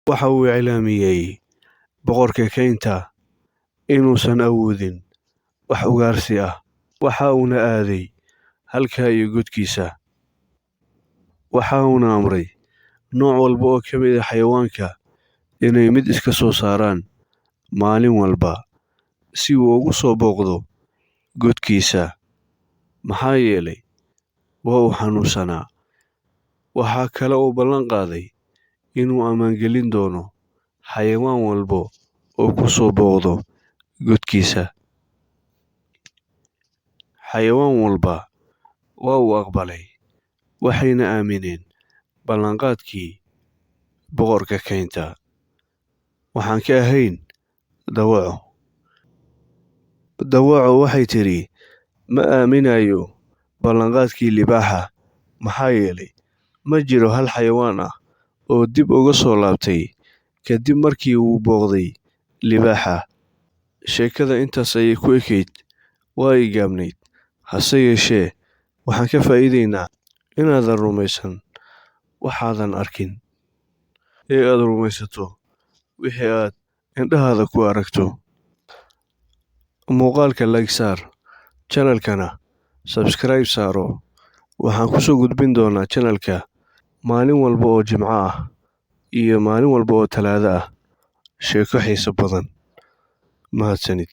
waxa uu iclaamiyey boqorka kaynta inuusan awoodin wax ugaarsi ah. Waxa uuna aaday halkaa iyo godkiisa. Waxa uuna amray nooc walba oo ka mid ah xayawaanka inay mid iska soo saaraan maalin walba si uu ugu soo booqdo godkiisa, maxaa yeelay waa uu xanuunsanaa. Waxaa kale oo ballan qaaday inuu ammaangelin doono xayawaan walba oo ku soo booqdo godkiisa. Xayawaan walba waa uu aqbalay, waxayna aamineen ballanqaadkii boqorka kaynta. Waxaan ka ahayn dawaco. Dawaco waxay tidhi, ma aaminayo ballanqaadkii libaaxa, maxaa yeelay ma jiro hal xayawaan ah oo dib uga soo laabtay kadib markii uu booqday libaaxa. Sheekada intaas ayay ku ekayd. Waa ay gaabnayd, hase yeeshee waxaan ka faa'iidaynaa inaadan rumaysan waxaadan arkin, ee aad rumaysato wixii aad indhahaada ku aragto. Muuqaalka like saar, channelkana subscribe saaro. Waxaan ku soo gudbin doonaa channelka maalin walba oo Jimco ah iyo maalin walba oo Talaado ah sheeko xiiso badan. Mahadsanid.